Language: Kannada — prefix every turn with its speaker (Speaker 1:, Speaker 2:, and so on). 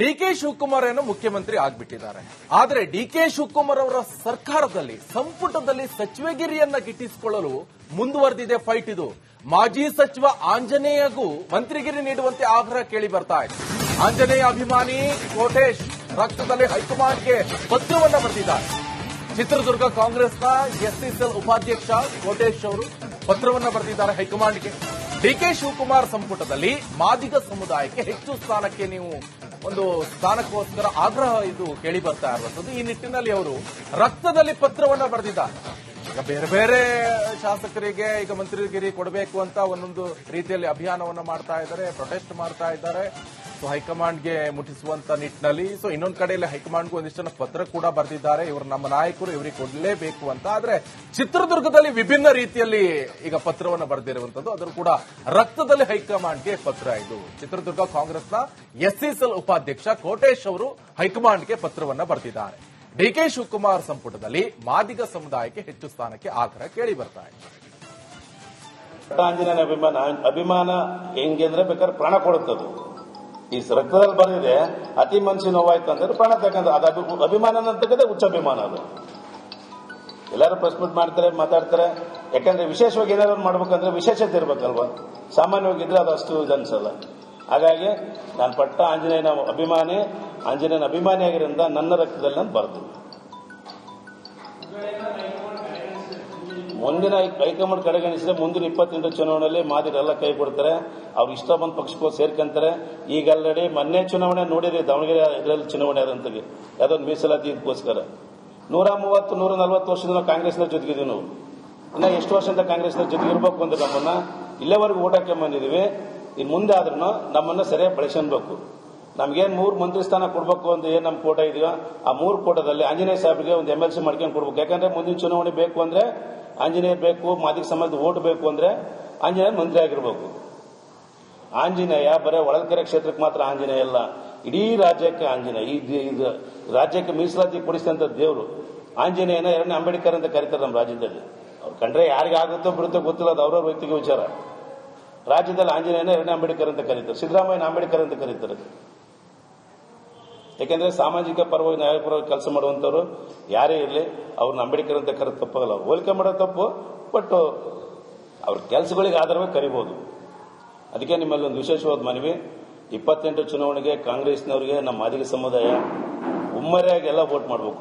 Speaker 1: ಡಿಕೆ ಶಿವಕುಮಾರ್ ಏನು ಮುಖ್ಯಮಂತ್ರಿ ಆಗ್ಬಿಟ್ಟಿದ್ದಾರೆ. ಆದರೆ ಡಿಕೆ ಶಿವಕುಮಾರ್ ಅವರ ಸರ್ಕಾರದಲ್ಲಿ ಸಂಪುಟದಲ್ಲಿ ಸಚಿವಗಿರಿಯನ್ನ ಗಿಟ್ಟಿಸಿಕೊಳ್ಳಲು ಮುಂದುವರೆದಿದೆ ಫೈಟ್. ಇದು ಮಾಜಿ ಸಚಿವ ಆಂಜನೇಯಗೂ ಮಂತ್ರಿಗಿರಿ ನೀಡುವಂತೆ ಆಗ್ರಹ ಕೇಳಿ ಬರ್ತಾ ಇದೆ. ಆಂಜನೇಯ ಅಭಿಮಾನಿ ಕೋಟೇಶ್ ರಕ್ತದಲ್ಲಿ ಹೈಕಮಾಂಡ್ಗೆ ಪತ್ರವನ್ನ ಬರೆದಿದ್ದಾರೆ. ಚಿತ್ರದುರ್ಗ ಕಾಂಗ್ರೆಸ್ನ ಎಸ್ಸಿಸೆಲ್ ಉಪಾಧ್ಯಕ್ಷ ಕೋಟೇಶ್ ಅವರು ಪತ್ರವನ್ನ ಬರೆದಿದ್ದಾರೆ ಹೈಕಮಾಂಡ್ಗೆ. ಡಿಕೆ ಶಿವಕುಮಾರ್ ಸಂಪುಟದಲ್ಲಿ ಮಾದಿಗ ಸಮುದಾಯಕ್ಕೆ ಹೆಚ್ಚು ಸ್ಥಾನಕ್ಕೆ ನೀವು ಒಂದು ಸ್ಥಾನಕ್ಕೋಸ್ಕರ ಆಗ್ರಹ ಇದು ಕೇಳಿ ಬರ್ತಾ ಇರುವಂತದ್ದು. ಈ ನಿಟ್ಟಿನಲ್ಲಿ ಅವರು ರಕ್ತದಲ್ಲಿ ಪತ್ರವನ್ನ ಬರೆದಿದ್ದಾರೆ. ಈಗ ಬೇರೆ ಬೇರೆ ಶಾಸಕರಿಗೆ ಈಗ ಮಂತ್ರಿಗಿರಿ ಕೊಡಬೇಕು ಅಂತ ಒಂದೊಂದು ರೀತಿಯಲ್ಲಿ ಅಭಿಯಾನವನ್ನ ಮಾಡ್ತಾ ಇದ್ದಾರೆ, ಪ್ರೊಟೆಸ್ಟ್ ಮಾಡ್ತಾ ಇದ್ದಾರೆ. ಸೊ ಹೈಕಮಾಂಡ್ಗೆ ಮುಟ್ಟಿಸುವಂತ ನಿಟ್ಟಿನಲ್ಲಿ. ಸೊ ಇನ್ನೊಂದು ಕಡೆಯಲ್ಲಿ ಹೈಕಮಾಂಡ್ಗೂ ಒಂದಿಷ್ಟು ಪತ್ರ ಕೂಡ ಬರೆದಿದ್ದಾರೆ. ಇವರು ನಮ್ಮ ನಾಯಕರು, ಇವರಿಗೆ ಕೊಡಲೇಬೇಕು ಅಂತ. ಆದ್ರೆ ಚಿತ್ರದುರ್ಗದಲ್ಲಿ ವಿಭಿನ್ನ ರೀತಿಯಲ್ಲಿ ಈಗ ಪತ್ರವನ್ನು ಬರೆದಿರುವಂತದ್ದು. ಅದರ ಕೂಡ ರಕ್ತದಲ್ಲಿ ಹೈಕಮಾಂಡ್ಗೆ ಪತ್ರ. ಇದು ಚಿತ್ರದುರ್ಗ ಕಾಂಗ್ರೆಸ್ನ ಎಸ್ಸಿಸೆಲ್ ಉಪಾಧ್ಯಕ್ಷ ಕೋಟೇಶ್ ಅವರು ಹೈಕಮಾಂಡ್ಗೆ ಪತ್ರವನ್ನ ಬರೆದಿದ್ದಾರೆ. ಡಿಕೆ ಶಿವಕುಮಾರ್ ಸಂಪುಟದಲ್ಲಿ ಮಾದಿಗ ಸಮುದಾಯಕ್ಕೆ ಹೆಚ್ಚು ಸ್ಥಾನಕ್ಕೆ ಆಗ್ರಹ ಕೇಳಿ ಬರ್ತಾ ಇದೆ.
Speaker 2: ಆಂಜನೇಯನ ಅಭಿಮಾನ ಹೆಂಗೆ ಅಂದ್ರೆ ಬೇಕಾದ್ರೆ ಪ್ರಾಣ ಕೊಡುತ್ತದು. ಈ ರಕ್ತದಲ್ಲಿ ಬಂದಿದೆ, ಅತಿ ಮನಸ್ಸು ನೋವಾಯ್ತು ಅಂತಂದ್ರೆ ಪ್ರಾಣ ತಕ್ಕಂತ ಅದು ಅಭಿಮಾನ ಅಂತಕ್ಕಂಥ ಹುಚ್ಚ ಅಭಿಮಾನ. ಅದು ಎಲ್ಲರೂ ಪ್ರಶ್ನೆ ಮಾಡ್ತಾರೆ, ಮಾತಾಡ್ತಾರೆ. ಯಾಕಂದ್ರೆ ವಿಶೇಷವಾಗಿ ಏನಾದ್ರು ಮಾಡ್ಬೇಕಂದ್ರೆ ವಿಶೇಷತೆ ಇರ್ಬೇಕಲ್ವಾ. ಸಾಮಾನ್ಯವಾಗಿದ್ರೆ ಅದು ಅಷ್ಟು ಇದು ಅನ್ಸಲ್ಲ. ಹಾಗಾಗಿ ನಾನು ಪಟ್ಟ ಆಂಜನೇಯನ ಅಭಿಮಾನಿ ಆಗಿರೋದ್ರಿಂದ ನನ್ನ ರಕ್ತದಲ್ಲಿ ನಾನು ಬರ್ತೀನಿ. ಮುಂದಿನ ಹೈಕಮಾಂಡ್ ಕಡೆಗಣಿಸಿದ್ರೆ ಮುಂದಿನ 28 ಚುನಾವಣೆಯಲ್ಲಿ ಮಾದಿರೆಲ್ಲ ಕೈ ಕೊಡ್ತಾರೆ. ಅವ್ರು ಇಷ್ಟ ಬಂದ ಪಕ್ಷಕ್ಕೂ ಸೇರ್ಕೊಂತಾರೆ. ಈಗ ಆಲ್ರೆಡಿ ಮೊನ್ನೆ ಚುನಾವಣೆ ನೋಡಿರಿ, ದಾವಣಗೆರೆ ಇದರಲ್ಲಿ ಚುನಾವಣೆ ಆದಂತಗೆ ಯಾವುದೊಂದು ಮೀಸಲಾತಿ ಇದಕ್ಕೋಸ್ಕರ 130-140 ವರ್ಷದಿಂದ ಕಾಂಗ್ರೆಸ್ನ ಜೊತೆಗಿದ್ದೀವಿ ನಾವು. ಇನ್ನ ಎಷ್ಟು ವರ್ಷದಿಂದ ಕಾಂಗ್ರೆಸ್ನ ಜೊತೆಗೆ ಇರಬೇಕು ಅಂದ್ರೆ ನಮ್ಮನ್ನ ಇಲ್ಲೇವರೆಗೂ ಓಟ್ ಹಾಕಿ ಬಂದಿದ್ದೀವಿ. ಇನ್ನು ಮುಂದೆ ಆದ್ರೂ ನಮ್ಮನ್ನ ಸರಿಯಾಗಿ ಬಳಸ್ಕೊಬೇಕು. ನಮ್ಗೇನ್ 3 ಮಂತ್ರಿ ಸ್ಥಾನ ಕೊಡ್ಬೇಕು ಅಂತ ಏನ್ ನಮ್ ಕೋಟ ಇದೆಯೋ ಆ 3 ಕೋಟದಲ್ಲಿ ಆಂಜನೇಯ ಸಾಹೇಬ್ಗೆ ಒಂದು MLC ಮಾಡ್ಕೊಂಡು ಕೊಡ್ಬೇಕು. ಯಾಕಂದ್ರೆ ಮುಂದಿನ ಚುನಾವಣೆ ಬೇಕು ಅಂದ್ರೆ ಆಂಜನೇಯ ಬೇಕು, ಮಾದಿಗ ಸಮಾಜದ ಓಟ್ ಬೇಕು ಅಂದ್ರೆ ಆಂಜನೇಯ ಮಂತ್ರಿ ಆಗಿರ್ಬೇಕು. ಆಂಜನೇಯ ಬರೇ ಹೊಳಲ್ಕೆರೆ ಕ್ಷೇತ್ರಕ್ಕೆ ಮಾತ್ರ ಆಂಜನೇಯ ಅಲ್ಲ, ಇಡೀ ರಾಜ್ಯಕ್ಕೆ ಆಂಜನೇಯ. ಈ ರಾಜ್ಯಕ್ಕೆ ಮೀಸಲಾತಿ ಕೊಡಿಸಿದಂತ ದೇವರು ಆಂಜನೇಯನ 2ನೇ ಅಂಬೇಡ್ಕರ್ ಅಂತ ಕರೀತಾರೆ ನಮ್ಮ ರಾಜ್ಯದಲ್ಲಿ. ಅವ್ರು ಕಂಡ್ರೆ ಯಾರಿಗೆ ಆಗುತ್ತೋ ಬಿಡುತ್ತೋ ಗೊತ್ತಿಲ್ಲ, ಅದು ಅವರ ವ್ಯಕ್ತಿಗೆ ವಿಚಾರ. ರಾಜ್ಯದಲ್ಲಿ ಆಂಜನೇಯನ 2ನೇ ಅಂಬೇಡ್ಕರ್ ಅಂತ ಕರೀತಾರೆ, ಸಿದ್ದರಾಮಯ್ಯನ ಅಂಬೇಡ್ಕರ್ ಅಂತ ಕರೀತಾರೆ. ಯಾಕೆಂದ್ರೆ ಸಾಮಾಜಿಕ ಪರವಾಗಿ ನ್ಯಾಯಪರವಾಗಿ ಕೆಲಸ ಮಾಡುವಂತವ್ರು ಯಾರೇ ಇರಲಿ ಅವ್ರನ್ನ ಅಂಬೇಡ್ಕರ್ ಅಂತ ಕರೆದು ತಪ್ಪಾಗಲ್ಲ. ಅವ್ರು ಹೋಲಿಕೆ ಮಾಡೋದು ತಪ್ಪು, ಬಟ್ ಅವ್ರ ಕೆಲಸಗಳಿಗೆ ಆಧಾರವಾಗಿ ಕರಿಬಹುದು. ಅದಕ್ಕೆ ನಿಮ್ಮಲ್ಲಿ ಒಂದು ವಿಶೇಷವಾದ ಮನವಿ, 28 ಚುನಾವಣೆಗೆ ಕಾಂಗ್ರೆಸ್ನವರಿಗೆ ನಮ್ಮ ಮಾದಿಗ ಸಮುದಾಯ ಒಮ್ಮೆರೆಯಾಗಿ ಎಲ್ಲ ವೋಟ್ ಮಾಡಬೇಕು.